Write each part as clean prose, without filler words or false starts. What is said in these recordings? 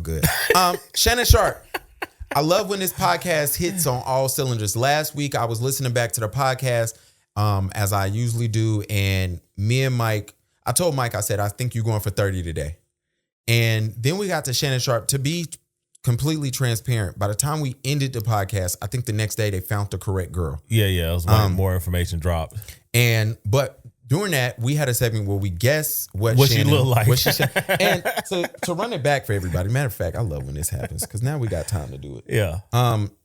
sound good. Shannon Sharpe. I love when this podcast hits on all cylinders. Last week, I was listening back to the podcast, as I usually do, and me and Mike, I told Mike, I said, I think you're going for 30 today. And then we got to Shannon Sharpe. To be completely transparent, by the time we ended the podcast, I think the next day they found the correct girl. Yeah. It was when more information dropped. But during that, we had a segment where we guess what she looked like. And to run it back for everybody, matter of fact, I love when this happens because now we got time to do it. Yeah.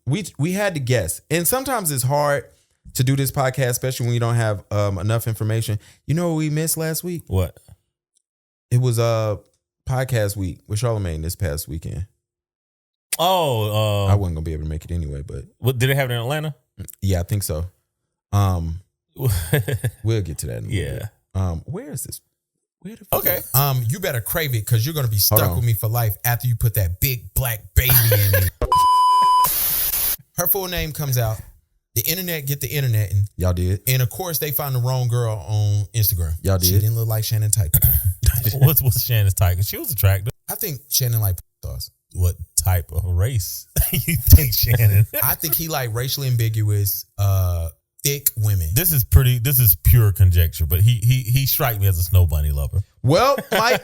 We had to guess. And sometimes it's hard to do this podcast, especially when you don't have enough information. You know what we missed last week? What? It was podcast week with Charlamagne this past weekend. Oh. I wasn't going to be able to make it anyway, but. What, did it have it in Atlanta? Yeah, I think so. We'll get to that in a little bit. Where is this? Where the fuck? Okay. You better crave it because you're gonna be stuck with me for life after you put that big black baby in me. Her full name comes out. The internet get the internet, and Y'all did. And of course they found the wrong girl on Instagram. Y'all did. She didn't look like Shannon type. What's Shannon's type? She was attractive. I think Shannon like stars. What type of race you think Shannon? I think he like racially ambiguous, thick women. This is pure conjecture, but he strike me as a snow bunny lover. Well, Mike,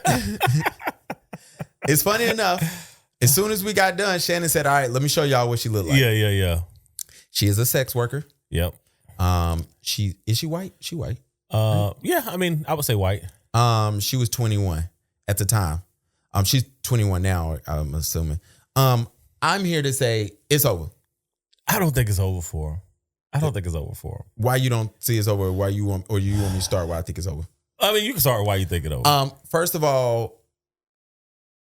it's funny enough. As soon as we got done, Shannon said, "All right, let me show y'all what she looked like." Yeah. She is a sex worker. Yep. Is she white? She white. Yeah. I mean, I would say white. She was 21 at the time. She's 21 now, I'm assuming. I'm here to say it's over. I don't think it's over for her. Why you don't see it's over? Why you want me to start why I think it's over? I mean, you can start with why you think it's over. First of all,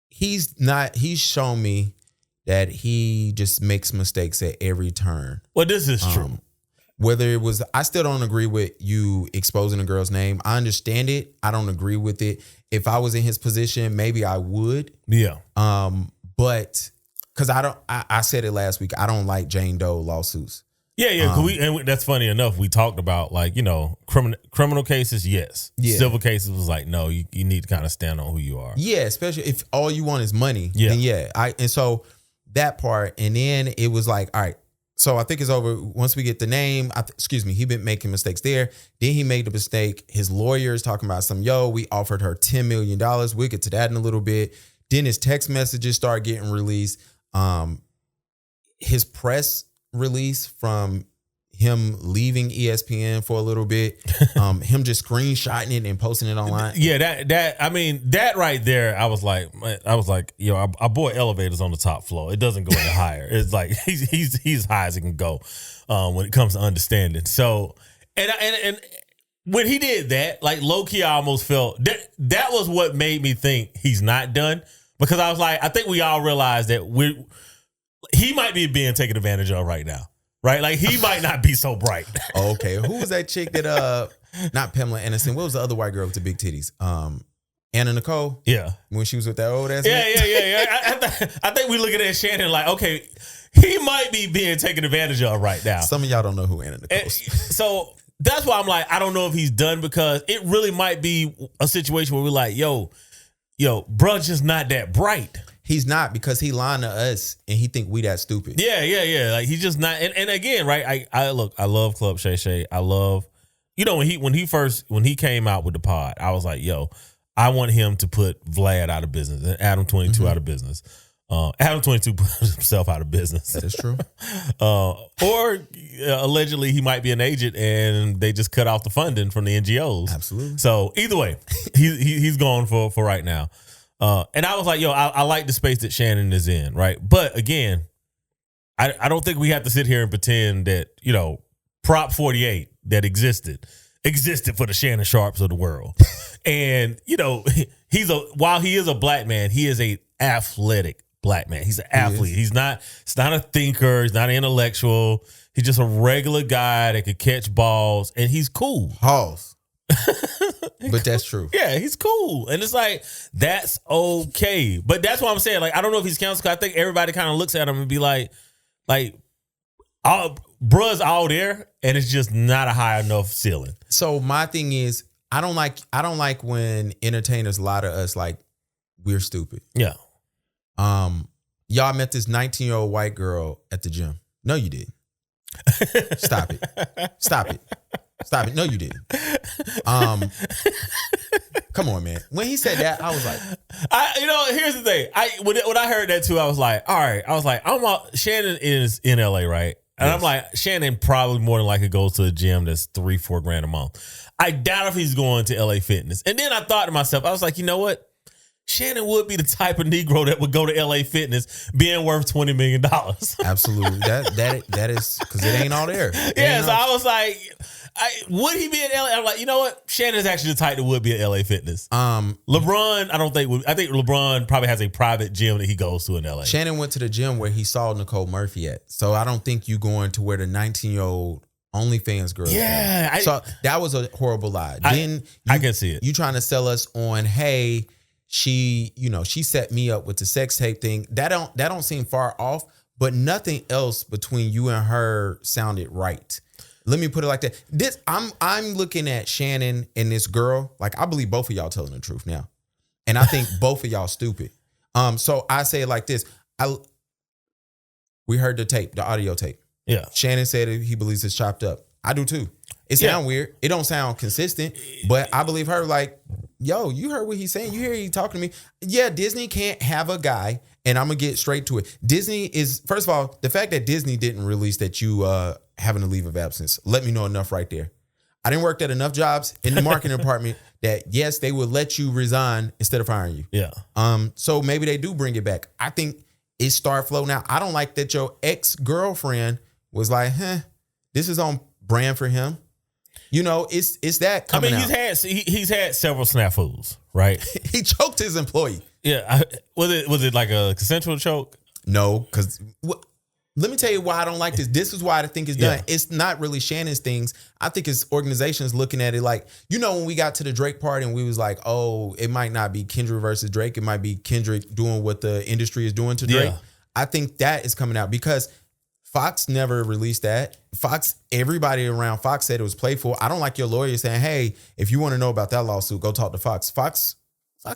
he's shown me that he just makes mistakes at every turn. Well, this is true. Whether it was, I still don't agree with you exposing a girl's name. I understand it. I don't agree with it. If I was in his position, maybe I would. Yeah. But because I said it last week, I don't like Jane Doe lawsuits. Yeah. And that's funny enough. We talked about criminal cases. Yes. Yeah. Civil cases was like, no, you need to kind of stand on who you are. Yeah. Especially if all you want is money. Yeah. Then yeah. And so that part, and then it was like, all right. So I think it's over once we get the name. He been making mistakes there. Then he made the mistake. His lawyer is talking about we offered her $10 million. We'll get to that in a little bit. Then his text messages start getting released. His press release from him leaving ESPN for a little bit. Him just screenshotting it and posting it online. Yeah, that right there, I was like, yo, our boy elevator's on the top floor. It doesn't go any higher. It's like he's as high as it can go when it comes to understanding. So and when he did that, like low key, I almost felt that was what made me think he's not done, because I was like, I think we all realized that he might be being taken advantage of right now. Right? Like he might not be so bright. Okay. Who was that chick that not Pamela Anderson? What was the other white girl with the big titties? Anna Nicole? Yeah. When she was with that old ass Yeah. I think we looking at Shannon like, okay, he might be being taken advantage of right now. Some of y'all don't know who Anna Nicole is. So that's why I'm like, I don't know if he's done, because it really might be a situation where we're like, yo, bruh's just not that bright. He's not, because he lying to us and he think we that stupid. Yeah. Like he's just not. And again, right? I love Club Shay Shay. I love, when he came out with the pod, I was like, yo, I want him to put Vlad out of business and Adam 22 out of business. Adam 22 put himself out of business. That is true. Or allegedly he might be an agent and they just cut off the funding from the NGOs. Absolutely. So either way, he's gone for right now. And I was like, yo, I like the space that Shannon is in, right? But again, I don't think we have to sit here and pretend that, Prop 48 that existed for the Shannon Sharpes of the world. And, while he is a black man, he is a athletic black man. He's an athlete. He's not a thinker. He's not an intellectual. He's just a regular guy that could catch balls, and he's cool. Pause. But that's true. Yeah, he's cool. And it's like, that's okay. But that's what I'm saying. Like, I don't know if he's counseled. I think everybody kind of looks at him and be like, bruh's all there, and it's just not a high enough ceiling. So my thing is, I don't like when entertainers lie to us like we're stupid. Yeah. Y'all met this 19-year-old white girl at the gym. No, you didn't. Stop it. Stop it. Stop it. No, you didn't. Come on, man. When he said that, I was like, here's the thing. When I heard that too, I was like, all right. I was like, Shannon is in LA, right? And yes. I'm like, Shannon probably more than likely goes to a gym that's $3-4 grand a month. I doubt if he's going to LA Fitness. And then I thought to myself, I was like, you know what? Shannon would be the type of Negro that would go to LA Fitness being worth $20 million. Absolutely. That is because it ain't all there. Yeah, so I was like, would he be in LA? I'm like, you know what? Shannon's actually the type that would be at LA Fitness. LeBron, I think LeBron probably has a private gym that he goes to in LA. Shannon went to the gym where he saw Nicole Murphy at. So I don't think you going to where the 19-year-old OnlyFans girl. Yeah. So that was a horrible lie. I can see it. You trying to sell us on, hey, she set me up with the sex tape thing. That don't seem far off, but nothing else between you and her sounded right. Let me put it like that. I'm looking at Shannon and this girl. Like, I believe both of y'all telling the truth now. And I think both of y'all stupid. So I say it like this. We heard the audio tape. Yeah. Shannon said he believes it's chopped up. I do too. It sound weird. It don't sound consistent, but I believe her like, yo, you heard what he's saying. You hear he talking to me. Yeah, Disney can't have a guy, and I'm going to get straight to it. Disney is, first of all, the fact that Disney didn't release that you having a leave of absence, let me know enough right there. I didn't work at enough jobs in the marketing department that, yes, they would let you resign instead of firing you. Yeah. So maybe they do bring it back. I think it start flow now. I don't like that your ex-girlfriend was like, this is on brand for him. You know, it's that coming out. He's had several snafus, right? He choked his employee. Yeah. Was it like a consensual choke? No, because let me tell you why I don't like this. This is why I think it's done. Yeah. It's not really Shannon's things. I think it's organizations looking at it like, when we got to the Drake part and we was like, oh, it might not be Kendrick versus Drake. It might be Kendrick doing what the industry is doing to Drake. Yeah. I think that is coming out because Fox never released that. Everybody around Fox said it was playful. I don't like your lawyer saying, hey, if you want to know about that lawsuit, go talk to Fox. Fox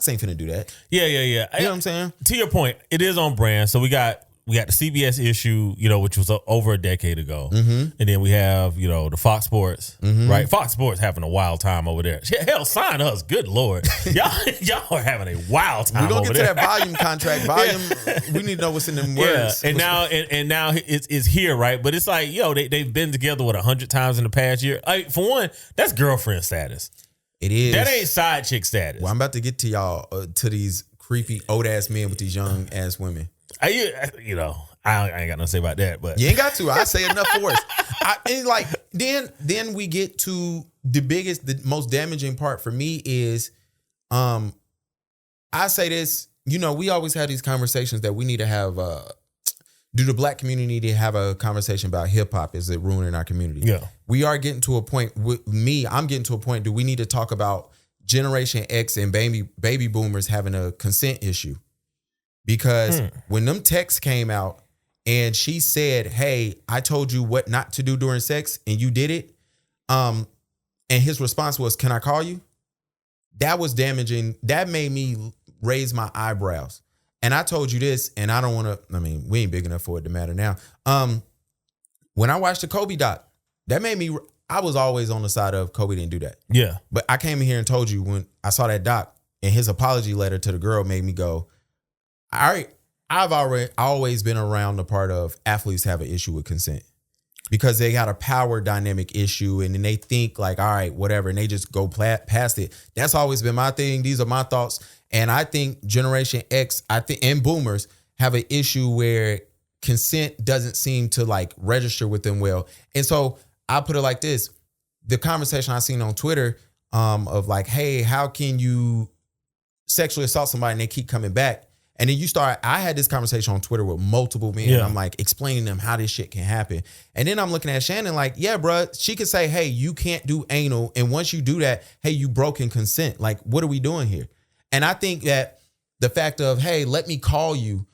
ain't finna do that. Yeah. You know what I'm saying? To your point, it is on brand. So we got the CBS issue, which was over a decade ago. Mm-hmm. And then we have, the Fox Sports, right? Fox Sports having a wild time over there. Hell, sign us. Good Lord. Y'all are having a wild time over there. We're going to get to that volume contract. We need to know what's in them words. Yeah. And now it's here, right? But it's like, they've been together, 100 times in the past year? Like, for one, that's girlfriend status. It is. That ain't side chick status. Well, I'm about to get to y'all, to these creepy old-ass men with these young-ass women. I ain't got nothing to say about that, but you ain't got to. I say enough for us. Then we get to the most damaging part for me is, I say this. We always have these conversations that we need to have. Do the black community need to have a conversation about hip hop? Is it ruining our community? Yeah, we are getting to a point. With me, I'm getting to a point. Do we need to talk about Generation X and baby boomers having a consent issue? Because when them texts came out and she said, hey, I told you what not to do during sex and you did it. And his response was, can I call you? That was damaging. That made me raise my eyebrows. And I told you this, and I don't want to, we ain't big enough for it to matter now. When I watched the Kobe doc, that made me, I was always on the side of Kobe didn't do that. Yeah. But I came in here and told you when I saw that doc and his apology letter to the girl made me go, all right, I've always been around the part of athletes have an issue with consent because they got a power dynamic issue and then they think like, all right, whatever, and they just go past it. That's always been my thing. These are my thoughts. And I think Generation X, and boomers have an issue where consent doesn't seem to like register with them well. And so I put it like this. The conversation I seen on Twitter of like, hey, how can you sexually assault somebody and they keep coming back? And then I had this conversation on Twitter with multiple men. Yeah. I'm like explaining them how this shit can happen. And then I'm looking at Shannon like, yeah, bro, she could say, hey, you can't do anal. And once you do that, hey, you broken consent. Like, what are we doing here? And I think that the fact of, hey, let me call you.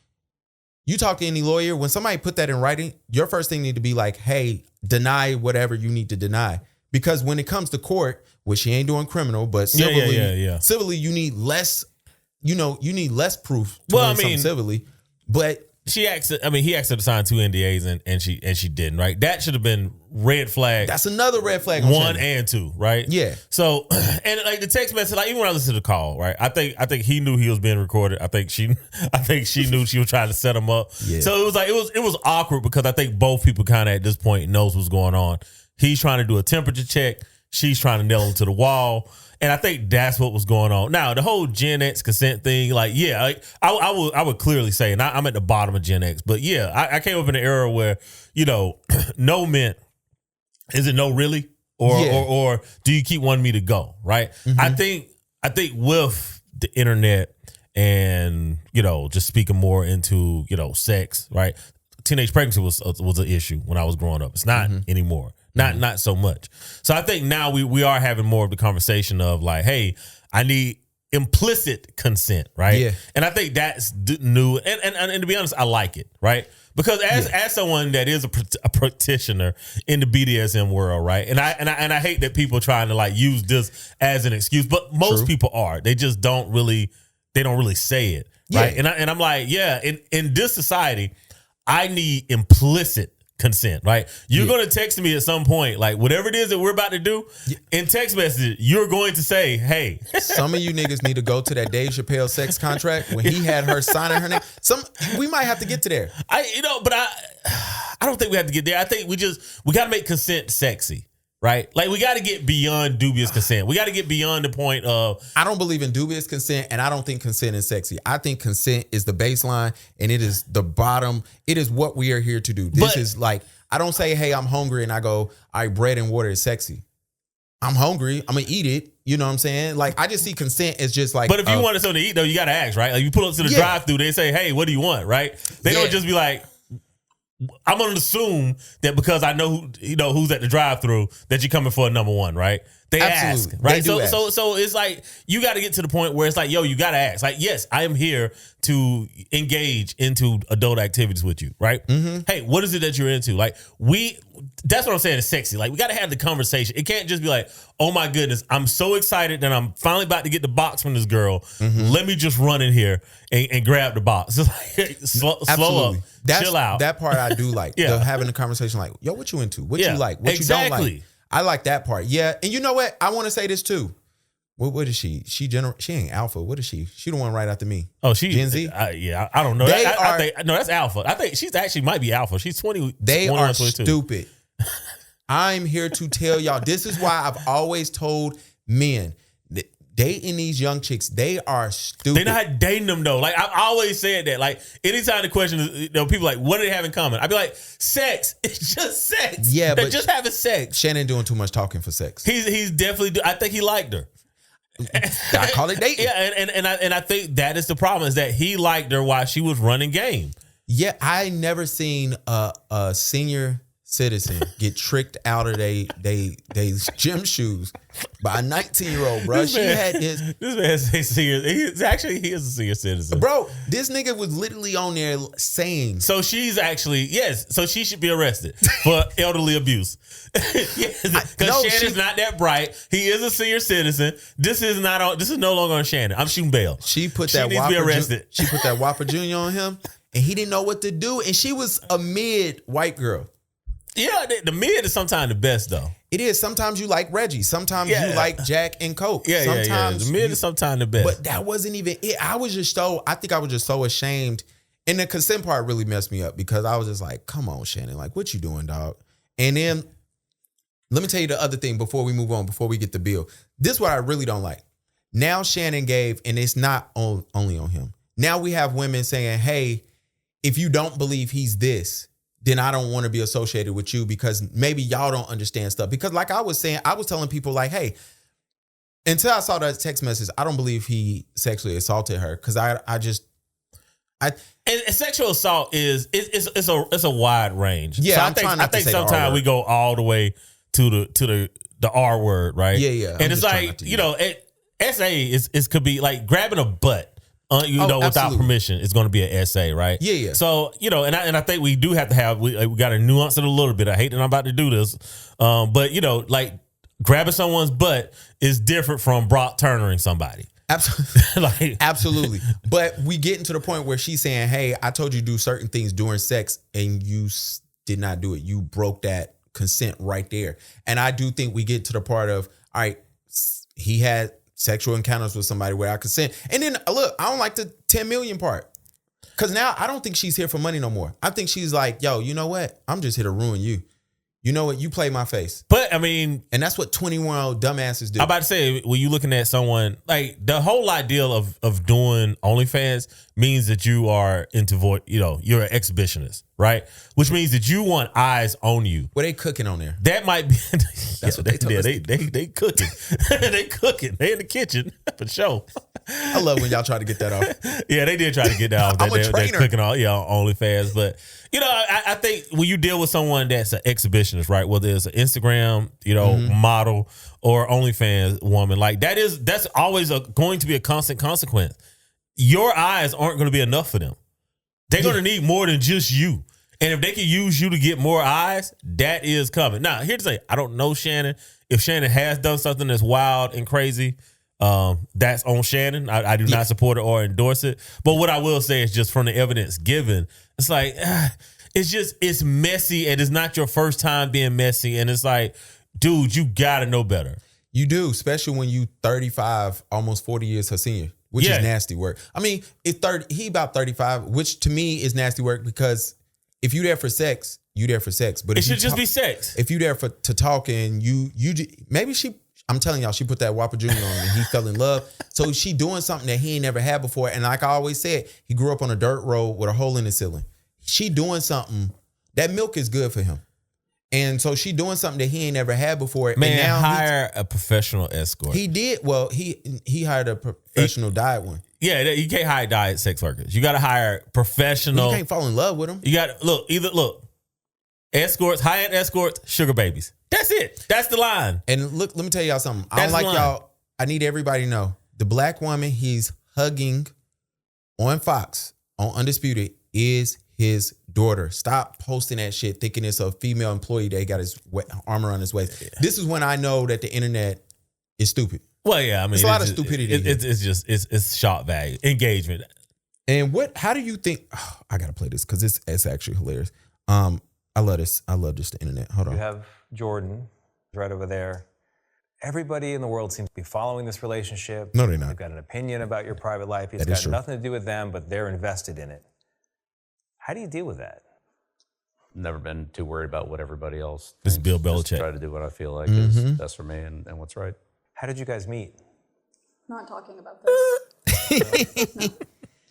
You talk to any lawyer, when somebody put that in writing, your first thing need to be like, hey, deny whatever you need to deny. Because when it comes to court, which she ain't doing criminal, but civilly, civilly you need less. You need less proof to win something civilly. But he asked her to sign 2 NDAs and she didn't, right? That should have been red flag. That's another red flag. 1 and 2, right? Yeah. So, and like the text message, like even when I listened to the call, right? I think he knew he was being recorded. I think she knew she was trying to set him up. Yeah. So it was awkward because I think both people kind of at this point knows what's going on. He's trying to do a temperature check. She's trying to nail him to the wall. And I think that's what was going on. Now, the whole Gen X consent thing, like, yeah, like, I would clearly say, and I'm at the bottom of Gen X, but yeah, I came up in an era where, no meant, is it no really? Or do you keep wanting me to go, right? Mm-hmm. I think with the internet and, just speaking more into, sex, right? Teenage pregnancy was an issue when I was growing up. It's not anymore. Not so much. So I think now we are having more of the conversation of like, hey, I need implicit consent, right? Yeah. And I think that's new. And to be honest, I like it, right? Because as someone that is a practitioner in the BDSM world, right? And I hate that people trying to like use this as an excuse, but most people are. They just don't really say it, right? And I'm like, yeah, in this society, I need implicit consent, right? You're going to text me at some point, like whatever it is that we're about to do in text message, you're going to say, hey. Some of you niggas need to go to that Dave Chappelle sex contract when he had her signing her name. We might have to get to there. But I don't think we have to get there. I think we got to make consent sexy. Right? Like we got to get beyond dubious consent. We got to get beyond the point of. I don't believe in dubious consent, and I don't think consent is sexy. I think consent is the baseline, and it is the bottom. It is what we are here to do. This is like, I don't say, hey, I'm hungry, and I go, all right, bread and water is sexy. I'm hungry. I'm going to eat it. You know what I'm saying? Like, I just see consent as just like. But if you wanted something to eat, though, you got to ask, right? Like, you pull up to the drive-thru, they say, hey, what do you want, right? They don't just be like, I'm gonna assume that because I know who's at the drive-thru that you're coming for a number one, right? They ask, right? They ask. So it's like you got to get to the point where it's like, yo, you got to ask. Like, yes, I am here to engage into adult activities with you, right? Mm-hmm. Hey, what is it that you're into? Like, that's what I'm saying is sexy. Like, we got to have the conversation. It can't just be like, oh my goodness, I'm so excited that I'm finally about to get the box from this girl. Mm-hmm. Let me just run in here and grab the box. It's like, slow up. Chill out. That part I do like. Having a conversation like, yo, what you into? What you like? What you don't like? I like that part. Yeah. And you know what? I want to say this too. What is she? She ain't alpha. What is she? She the one right after me. Oh, she Gen Z? I don't know. I think that's alpha. I think she's actually might be alpha. She's 20. They are 22. Stupid. I'm here to tell y'all. This is why I've always told men that dating these young chicks, they are stupid. They're not dating them though. Like, I've always said that. Like, anytime the question is, people like, what do they have in common? I'd be like, sex. It's just sex. Yeah, they're but just having sex. Shannon doing too much talking for sex. He's definitely. I think he liked her. I call it dating. Yeah, and I think that is the problem, is that he liked her while she was running game. Yeah, I never seen a senior citizen get tricked out of they gym shoes by a 19-year-old, bro. This man is a senior citizen. Bro, this nigga was literally on there saying. So she's actually, so she should be arrested for elderly abuse. Because Shannon's not that bright. He is a senior citizen. This is no longer on Shannon. I'm shooting bail. She put that Whopper Jr. on him, and he didn't know what to do. And she was a mid white girl. Yeah, the mid is sometimes the best though. It is. Sometimes you like Reggie. Sometimes you like Jack and Coke. Sometimes the mid is sometimes the best. But that wasn't even it. I think I was just so ashamed. And the consent part really messed me up because I was just like, come on, Shannon. Like, what you doing, dog? And then let me tell you the other thing before we move on, before we get the bill. This is what I really don't like. Now Shannon gave, and it's not only on him. Now we have women saying, hey, if you don't believe he's this, then I don't want to be associated with you because maybe y'all don't understand stuff. Because like I was saying, I was telling people like, hey, until I saw that text message, I don't believe he sexually assaulted her. Because and sexual assault it's a wide range. Yeah, so I think sometimes we go all the way to the R word, right? Yeah. And it's like, SA is could be like grabbing a butt. Without absolutely. permission, it's going to be an SA, right? Yeah. So, and I think we do have to have, we got to nuance it a little bit. I hate that I'm about to do this. But, like grabbing someone's butt is different from Brock Turnering somebody. Absolutely. Absolutely. But we getting to the point where she's saying, hey, I told you to do certain things during sex and you did not do it. You broke that consent right there. And I do think we get to the part of, all right, he had sexual encounters with somebody without consent. And then look, I don't like the 10 million part. Because now I don't think she's here for money no more. I think she's like, yo, you know what? I'm just here to ruin you. You know what? You play my face. But I mean, and that's what 21-year-old dumbasses do. I'm about to say, when you're looking at someone, like the whole idea of doing OnlyFans means that you are you're an exhibitionist, right? Which means that you want eyes on you. Well, they cooking on there. That might be. That's what they told us. They cooking. They cooking. They in the kitchen for sure. I love when y'all try to get that off. Yeah, they did try to get that off. I'm a trainer. They're cooking on OnlyFans, but I think when you deal with someone that's an exhibitionist, right? Whether it's an Instagram, model or OnlyFans woman, like that's always going to be a constant consequence. Your eyes aren't going to be enough for them. They're going to need more than just you. And if they can use you to get more eyes, that is coming. Now, here's the thing. I don't know Shannon. If Shannon has done something that's wild and crazy, that's on Shannon. I do not support it or endorse it. But what I will say is just from the evidence given, it's like, it's messy and it's not your first time being messy. And it's like, dude, you got to know better. You do, especially when you 35, almost 40 years her senior, which is nasty work. I mean, he about 35, which to me is nasty work because if you there for sex, you there for sex. But it should just be sex. If you there to talk and maybe I'm telling y'all, she put that Whopper Jr. on and he fell in love. So she doing something that he ain't never had before. And like I always said, he grew up on a dirt road with a hole in the ceiling. She doing something, that milk is good for him. And so she doing something that he ain't never had before. Man, and now hire a professional escort. He did. Well, he hired a professional diet one. Yeah, you can't hire diet sex workers. You got to hire professional. You can't fall in love with them. You got to look, escorts, high-end escorts, sugar babies. That's it. That's the line. And look, let me tell y'all something. I don't like y'all. I need everybody to know the black woman he's hugging on Fox on Undisputed is his daughter. Stop posting that shit thinking it's a female employee that got his arm around his waist. Yeah. This is when I know that the internet is stupid. Well, yeah, I mean, it's a lot of stupidity. It's shock value, engagement. And how do you think? Oh, I gotta play this because it's actually hilarious. I love this. I love just the internet. Hold on. You have Jordon right over there. Everybody in the world seems to be following this relationship. No, they're not. They've got an opinion about your private life. It's got nothing to do with them, but they're invested in it. How do you deal with that? Never been too worried about what everybody else thinks. This is Bill Belichick. Just try to do what I feel like is best for me and what's right. How did you guys meet? Not talking about this. No.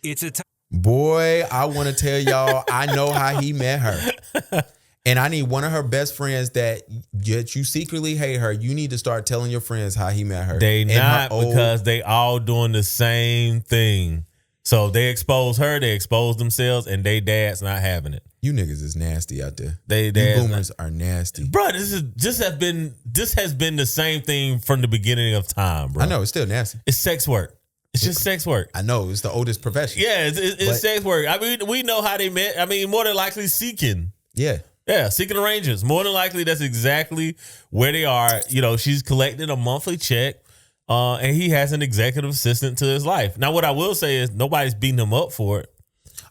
It's a boy, I want to tell y'all, I know how he met her. And I need one of her best friends that yet you secretly hate her. You need to start telling your friends how he met her. They not because they all doing the same thing. So they expose her, they expose themselves, and they dad's not having it. You niggas is nasty out there. You boomers are nasty. Bro, this has been the same thing from the beginning of time, bro. I know, it's still nasty. It's sex work. It's just sex work. I know, it's the oldest profession. Yeah, it's sex work. I mean, we know how they met. I mean, more than likely seeking. Yeah. Yeah, seeking arrangements. More than likely, that's exactly where they are. You know, she's collecting a monthly check, and he has an executive assistant to his life. Now, what I will say is nobody's beating him up for it.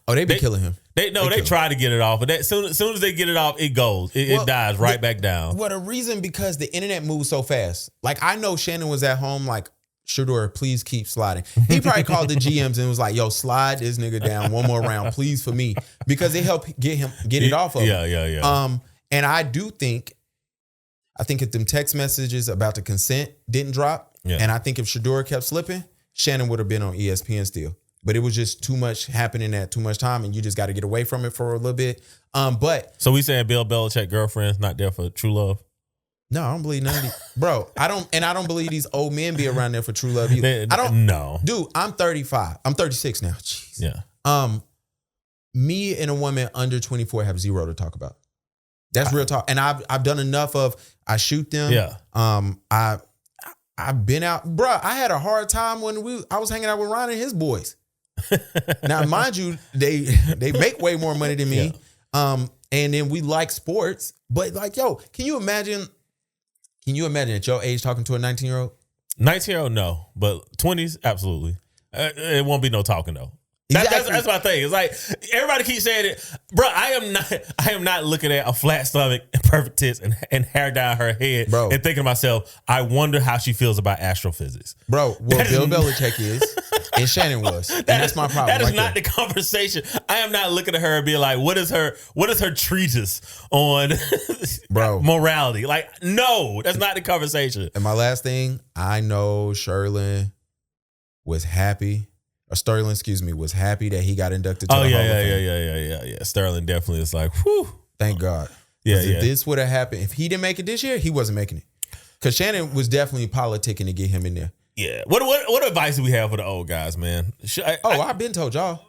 Oh, they be killing him. They try to get it off, but as soon as they get it off, it goes. It dies right back down. Well, the reason because the internet moves so fast. Like, I know Shannon was at home like, Shador, please keep sliding. He probably called the GMs and was like, yo, slide this nigga down one more round, please, for me. Because it helped get it off of him. Yeah. And I think if them text messages about the consent didn't drop, and I think if Shador kept slipping, Shannon would have been on ESPN still. But it was just too much happening at too much time, and you just got to get away from it for a little bit. So we saying Bill Belichick girlfriend's not there for true love? No, I don't believe none of these. Bro, I don't believe these old men be around there for true love either. No. Dude, I'm 35. I'm 36 now. Jeez. Yeah. Me and a woman under 24 have zero to talk about. That's real talk. And I've done enough of, I shoot them. Yeah. I've been out. Bro, I had a hard time when I was hanging out with Ron and his boys. Now, mind you, they make way more money than me. Yeah. And then we like sports. But like, yo, can you imagine at your age talking to a 19-year-old? 19-year-old, no, but 20s, absolutely. It won't be no talking though. That's my thing. It's like everybody keeps saying it, bro. I am not looking at a flat stomach and perfect tits and hair down her head, bro, and thinking to myself, I wonder how she feels about astrophysics, bro. Well, Bill Belichick is, and Shannon was, and that's my problem. That is not the conversation. I am not looking at her and being like, what is her treatise on bro morality? Like, no, that's not the conversation. And my last thing, I know Sterling, was happy that he got inducted to the Hall of Fame. Yeah. Sterling definitely is like, whew. Thank God. If this would have happened, if he didn't make it this year, he wasn't making it. Because Shannon was definitely politicking to get him in there. Yeah. What advice do we have for the old guys, man? I've been told y'all.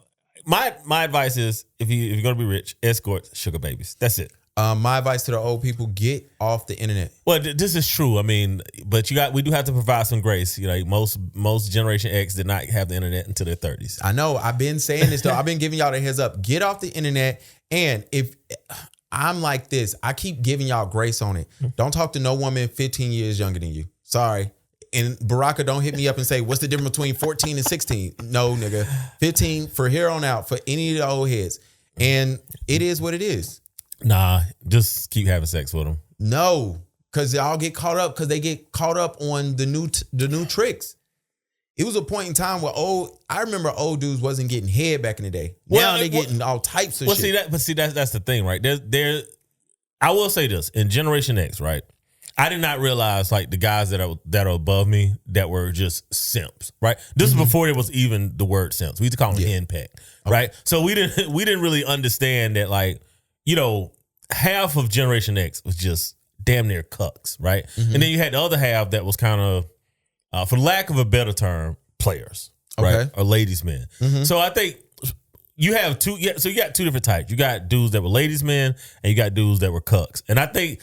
My advice is, if you're going to be rich, escort sugar babies. That's it. My advice to the old people: get off the internet. Well, this is true. I mean, but we do have to provide some grace. You know, most Generation X did not have the internet until their 30s. I know. I've been saying this though. I've been giving y'all the heads up. Get off the internet. And if I'm like this, I keep giving y'all grace on it. Don't talk to no woman 15 years younger than you. Sorry. And Baraka, don't hit me up and say, what's the difference between 14 and 16? No, nigga. 15 for here on out for any of the old heads. And it is what it is. Nah, just keep having sex with them. No, because y'all get caught up because they get caught up on the new tricks. It was a point in time where I remember old dudes wasn't getting head back in the day. Now they getting all types of shit. That's the thing, right? I will say this, in Generation X, right? I did not realize like the guys that are above me that were just simps, right? This is before there was even the word simps. We used to call them henpeck, right? So we didn't really understand that, like, you know, half of Generation X was just damn near cucks, right? And then you had the other half that was kind of, for lack of a better term, players, right? Or ladies' men. So I think you have two. Yeah, so you got two different types. You got dudes that were ladies' men, and you got dudes that were cucks. And I think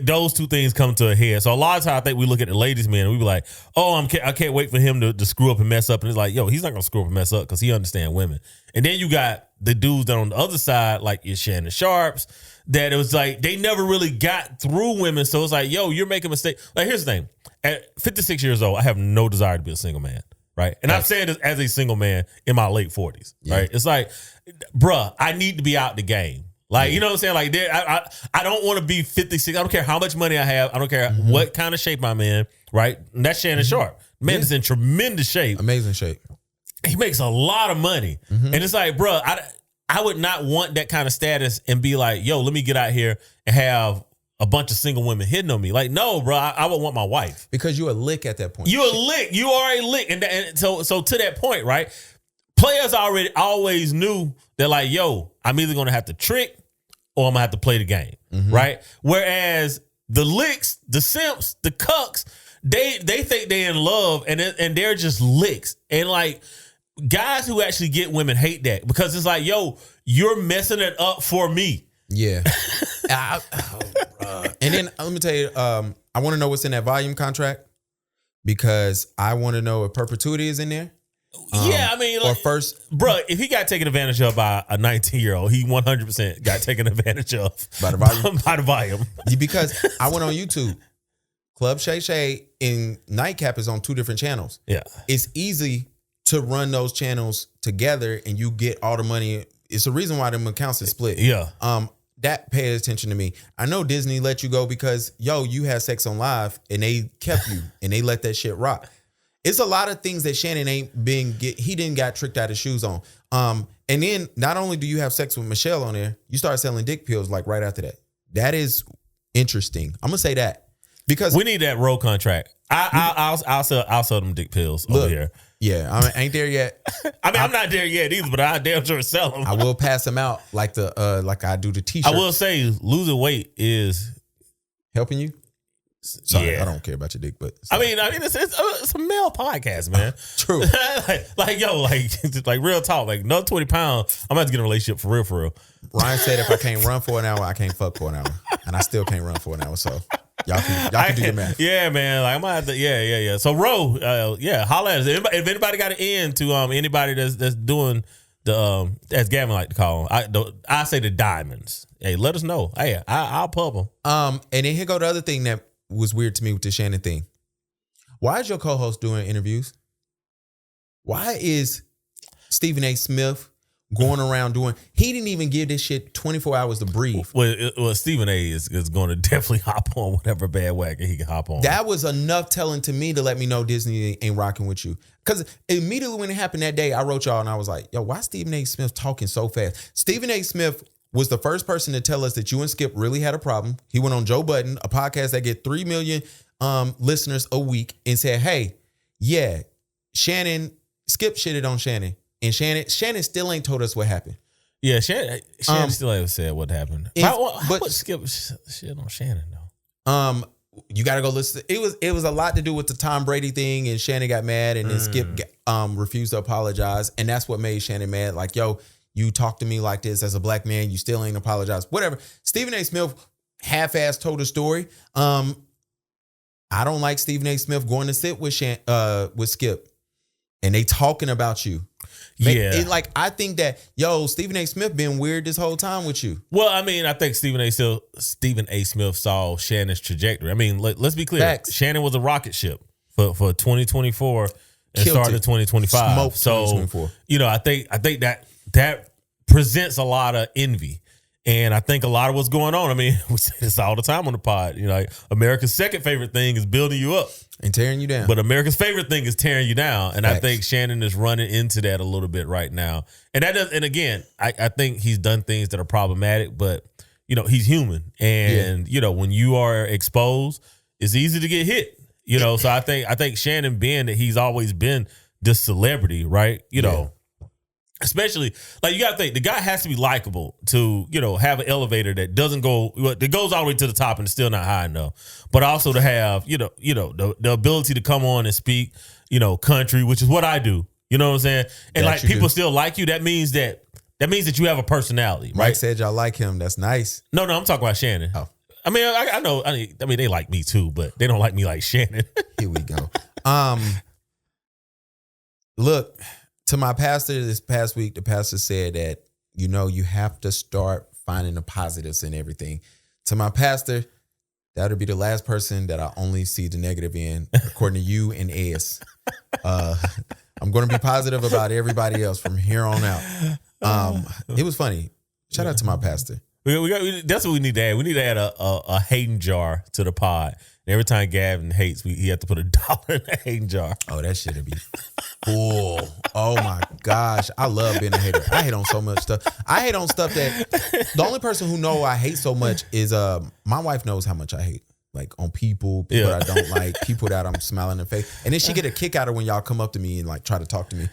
those two things come to a head. So a lot of times, I think we look at the ladies' men and we be like, "Oh, I can't wait for him to screw up and mess up." And it's like, yo, he's not gonna screw up and mess up because he understands women. And then you got the dudes that on the other side, like your Shannon Sharpes, that it was like they never really got through women. So it's like, yo, you're making a mistake. Like, here's the thing: at 56 years old, I have no desire to be a single man. Right. And I'm saying this as a single man in my late 40s. Right. It's like, bruh, I need to be out the game. Like, you know what I'm saying? Like, I don't want to be 56. I don't care how much money I have. I don't care what kind of shape I'm in. Right. And that's Shannon Sharpe. Man is in tremendous shape. Amazing shape. He makes a lot of money. And it's like, bruh, I would not want that kind of status and be like, yo, let me get out here and have a bunch of single women hitting on me. Like, no, bro, I would want my wife. Because you're a lick at that point. You're a lick. You are a lick. And so to that point, right? Players always knew that, like, yo, I'm either going to have to trick or I'm going to have to play the game, right? Whereas the licks, the simps, the cucks, they think they're in love and they're just licks. And, like, guys who actually get women hate that because it's like, yo, you're messing it up for me. Yeah. And then let me tell you, I want to know what's in that volume contract because I want to know if perpetuity is in there. Yeah, I mean, like, or first, bro, if he got taken advantage of by a 19-year-old, he 100% got taken advantage of by the volume. By the volume. Because I went on YouTube. Club Shay Shay and Nightcap is on two different channels. Yeah, it's easy to run those channels together and you get all the money. It's the reason why them accounts is split. Yeah. That paid attention to me. I know Disney let you go because, yo, you had sex on live and they kept you and they let that shit rock. It's a lot of things that Shannon he didn't got tricked out of shoes on. And then not only do you have sex with Michelle on there, you start selling dick pills like right after that. That is interesting. I'm gonna say that because we need that road contract. I'll sell them dick pills over here. Yeah, I ain't there yet. I mean, I'm not there yet either, but I damn sure sell them. I will pass them out like I do the t-shirts. I will say losing weight is helping you. Sorry, yeah. I don't care about your dick, but I mean, it's a male podcast, man. True. like real talk. Like, no 20 pounds, I'm about to get in a relationship for real. Ryan said if I can't run for an hour, I can't fuck for an hour, and I still can't run for an hour. So y'all can do your math. Yeah, man. Like, I might have to. Yeah. So, Ro, holla at us. If anybody got an end to anybody that's doing the as Gavin like to call them, I say the diamonds. Hey, let us know. Hey, I'll pub them. And then here go the other thing that was weird to me with the Shannon thing. Why is your co-host doing interviews? Why is Stephen A. Smith going around doing? He didn't even give this shit 24 hours to breathe. Well, Stephen A. is going to definitely hop on whatever bandwagon he can hop on. That was enough telling to me to let me know Disney ain't rocking with you. Because immediately when it happened that day, I wrote y'all and I was like, yo, why Stephen A. Smith talking so fast? Stephen A. Smith was the first person to tell us that you and Skip really had a problem. He went on Joe Budden, a podcast that get 3 million listeners a week, and said, hey, yeah, Skip shitted on Shannon. And Shannon still ain't told us what happened. Yeah, Shannon still haven't said what happened. But Skip shit on Shannon though. You got to go listen. It was a lot to do with the Tom Brady thing, and Shannon got mad, and then Skip refused to apologize, and that's what made Shannon mad. Like, yo, you talk to me like this as a black man, you still ain't apologize. Whatever. Stephen A. Smith half-ass told a story. I don't like Stephen A. Smith going to sit with Skip, and they talking about you. I think that, Stephen A. Smith been weird this whole time with you. Well, I mean, I think Stephen A. Smith saw Shannon's trajectory. I mean, let's be clear. Facts. Shannon was a rocket ship for 2024 and started 2025. Smoked 2024. I think that presents a lot of envy. And I think a lot of what's going on, I mean, we say this all the time on the pod. America's second favorite thing is building you up and tearing you down. But America's favorite thing is tearing you down. And Facts. I think Shannon is running into that a little bit right now. And again, I think he's done things that are problematic, but he's human. And when you are exposed, it's easy to get hit. So I think Shannon, being that he's always been this celebrity, right? Especially, you got to think, the guy has to be likable to, have an elevator that goes all the way to the top and it's still not high enough. But also to have, the ability to come on and speak, country, which is what I do. You know what I'm saying? And people still like you. That means that you have a personality, right? Mike said y'all like him. That's nice. No, I'm talking about Shannon. Oh. I mean, I know. I mean, they like me too, but they don't like me like Shannon. Here we go. Look. To my pastor this past week, the pastor said that, you have to start finding the positives in everything. To my pastor, that'll be the last person that I only see the negative in, according to you and Ez. I'm going to be positive about everybody else from here on out. It was funny. Shout out to my pastor. That's what we need to add. We need to add a hating jar to the pod. And every time Gavin hates, he have to put $1 in the hating jar. Oh, that shit would be full. Oh my gosh. I love being a hater. I hate on so much stuff. I hate on stuff that the only person who know I hate so much is my wife knows how much I hate. Like on people I don't like, people that I'm smiling in the face. And then she get a kick out of when y'all come up to me and try to talk to me.